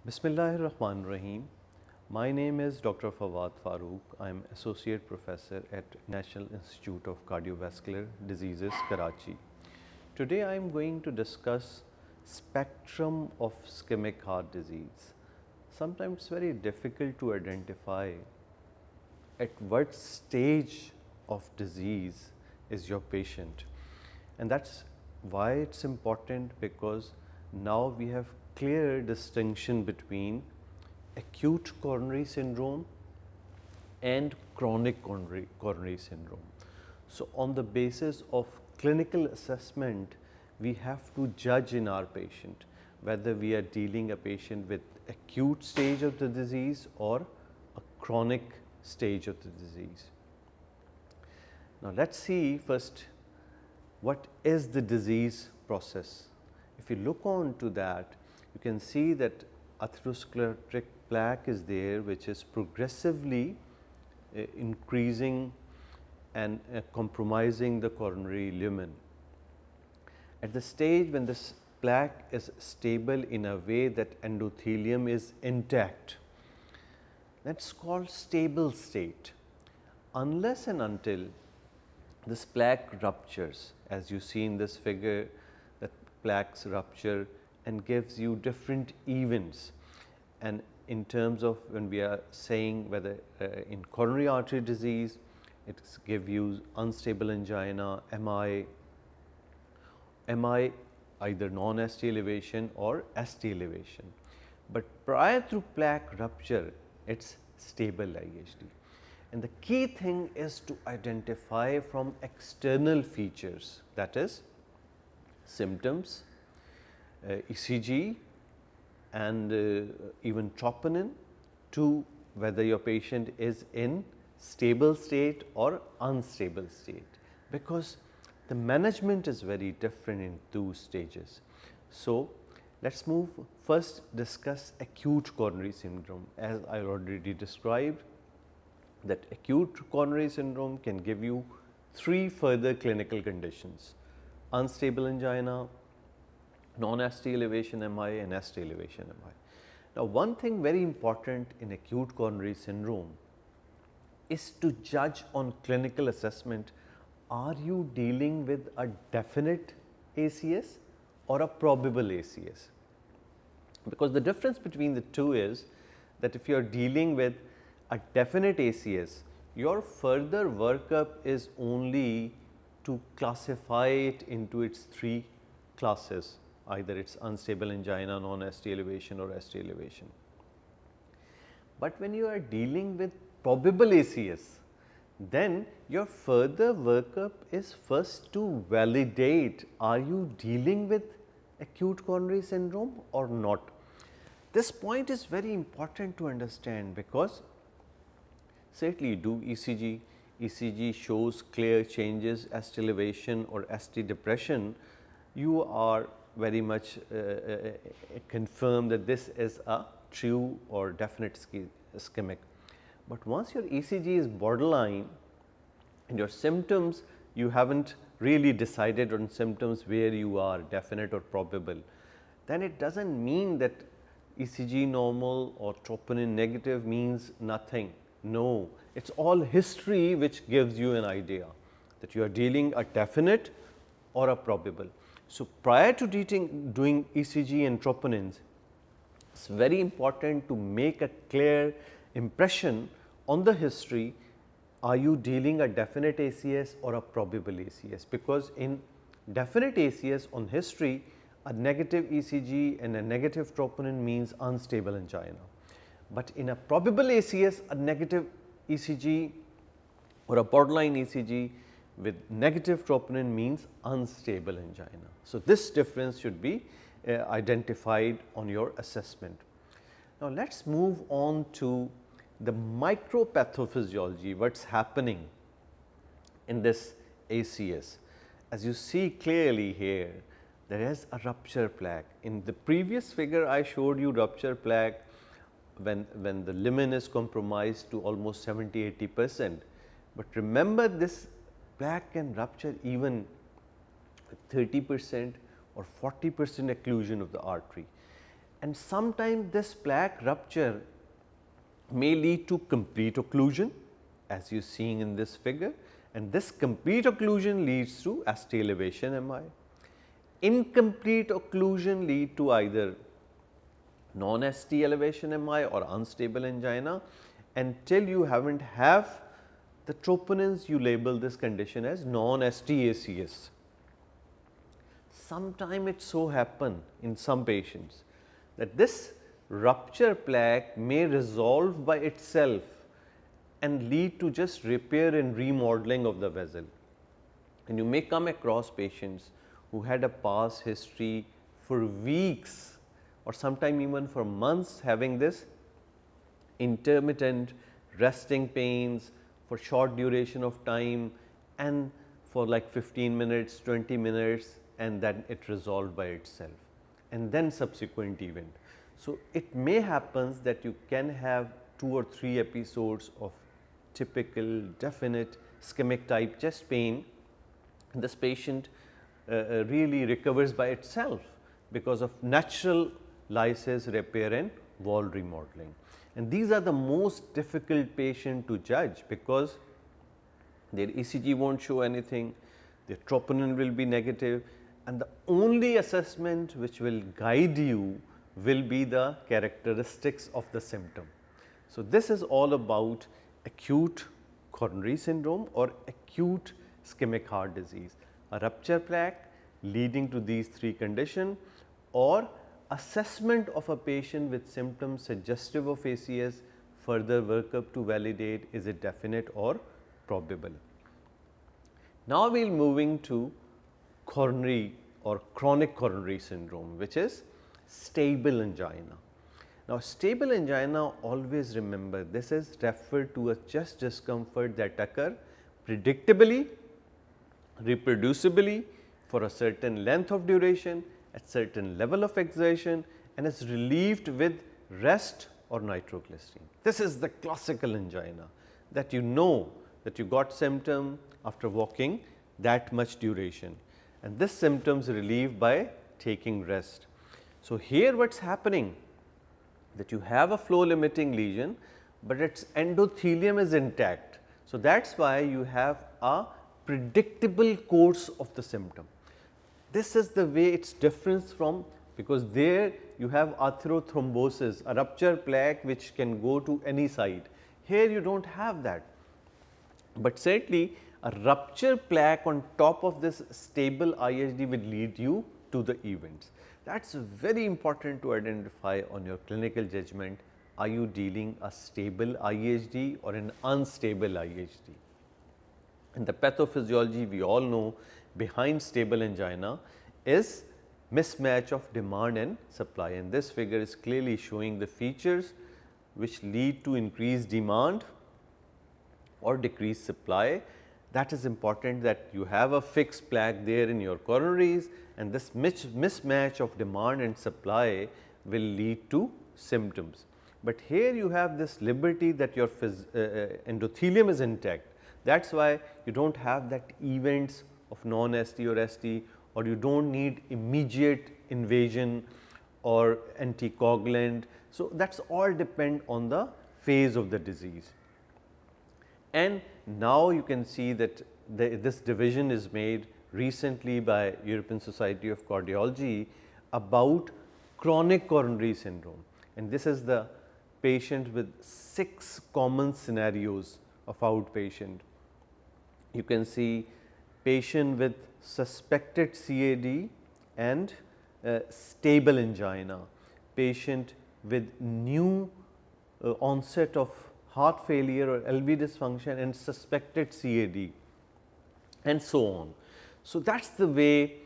Bismillahirrahmanirrahim. My name is Dr. Fawad Farooq. I am Associate Professor at National Institute of Cardiovascular Diseases, Karachi. Today I am going to discuss spectrum of ischemic heart disease. Sometimes it's very difficult to identify at what stage of disease is your patient, and that's why it's important, because now we have clear distinction between acute coronary syndrome and chronic coronary syndrome. So, on the basis of clinical assessment, we have to judge in our patient whether we are dealing a patient with acute stage of the disease or a chronic stage of the disease. Now, let us see first what is the disease process. If you look on to that, you can see that atherosclerotic plaque is there, which is progressively increasing and compromising the coronary lumen. At the stage when this plaque is stable in a way that endothelium is intact, that is called stable state. Unless and until this plaque ruptures, as you see in this figure, that plaques rupture and gives you different events. And in terms of when we are saying whether in coronary artery disease, it gives you unstable angina, MI either non-ST elevation or ST elevation. But prior to plaque rupture, it is stable IHD. And the key thing is to identify from external features, that is symptoms, ECG and even troponin, to whether your patient is in stable state or unstable state, because the management is very different in two stages. So, let us move first discuss acute coronary syndrome. As I already described, that acute coronary syndrome can give you three further clinical conditions: unstable angina, non-ST elevation MI and ST elevation MI. Now, one thing very important in acute coronary syndrome is to judge on clinical assessment, are you dealing with a definite ACS or a probable ACS? Because the difference between the two is that if you are dealing with a definite ACS, your further workup is only to classify it into its three classes, either it is unstable angina, non-ST elevation or ST elevation. But when you are dealing with probable ACS, then your further workup is first to validate, are you dealing with acute coronary syndrome or not. This point is very important to understand, because certainly you do ECG, ECG shows clear changes, ST elevation or ST depression, you are very much confirm that this is a true or definite ischemic. But once your ECG is borderline and your symptoms, you have not really decided on symptoms where you are definite or probable, then it does not mean that ECG normal or troponin negative means nothing. No, it is all history which gives you an idea that you are dealing a definite or a probable. So, prior to doing ECG and troponins, it is very important to make a clear impression on the history, are you dealing a definite ACS or a probable ACS, because in definite ACS on history, a negative ECG and a negative troponin means unstable angina. But in a probable ACS, a negative ECG or a borderline ECG with negative troponin means unstable angina. So, this difference should be identified on your assessment. Now, let us move on to the micropathophysiology, what is happening in this ACS. As you see clearly here, there is a rupture plaque. In the previous figure, I showed you rupture plaque when the lumen is compromised to almost 70–80%. But remember, this plaque can rupture even 30% or 40% occlusion of the artery. and sometimes this plaque rupture may lead to complete occlusion as you are seeing in this figure, and this complete occlusion leads to ST elevation MI. Incomplete occlusion lead to either non-ST elevation MI or unstable angina. Until you haven't have the troponins, you label this condition as non-ST ACS. Sometime it so happen in some patients that this rupture plaque may resolve by itself and lead to just repair and remodeling of the vessel. And you may come across patients who had a past history for weeks or sometime even for months having this intermittent resting pains for short duration of time and for like 15 minutes, 20 minutes, and then it resolved by itself and then subsequent event. So, it may happen that you can have 2 or 3 episodes of typical definite ischemic type chest pain. This patient really recovers by itself because of natural lysis, repair and wall remodeling. And these are the most difficult patient to judge because their ECG will not show anything, their troponin will be negative, and the only assessment which will guide you will be the characteristics of the symptom. So, this is all about acute coronary syndrome or acute ischemic heart disease, a rupture plaque leading to these 3 conditions or assessment of a patient with symptoms suggestive of ACS, further workup to validate is it definite or probable. Now, we will moving to coronary or chronic coronary syndrome, which is stable angina. Now, stable angina, always remember, this is referred to as chest discomfort that occur predictably, reproducibly for a certain length of duration at certain level of exertion and is relieved with rest or nitroglycerin. This is the classical angina that you know that you got symptom after walking that much duration, and this symptoms relieved by taking rest. So, here what is happening that you have a flow limiting lesion, but its endothelium is intact. So, that is why you have a predictable course of the symptom. This is the way it is different from, because there you have atherothrombosis, a rupture plaque which can go to any side. Here you do not have that, but certainly a rupture plaque on top of this stable IHD will lead you to the events. That is very important to identify on your clinical judgment. Are you dealing a stable IHD or an unstable IHD? In the pathophysiology, we all know behind stable angina is mismatch of demand and supply, and this figure is clearly showing the features which lead to increased demand or decreased supply. That is important that you have a fixed plaque there in your coronaries, and this mismatch of demand and supply will lead to symptoms. But here you have this liberty that your endothelium is intact. That is why you do not have that events of non-ST or ST, or you do not need immediate invasion or anticoagulant. So, that is all depend on the phase of the disease. And now you can see that this division is made recently by European Society of Cardiology about chronic coronary syndrome, and this is the patient with 6 common scenarios of outpatient. You can see patient with suspected CAD and stable angina, patient with new onset of heart failure or LV dysfunction and suspected CAD, and so on. So, that is the way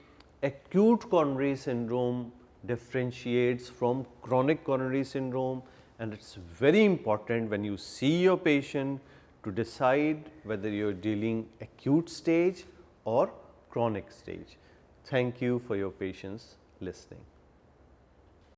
acute coronary syndrome differentiates from chronic coronary syndrome, and it is very important when you see your patient to decide whether you are dealing acute stage or chronic stage. Thank you for your patience listening.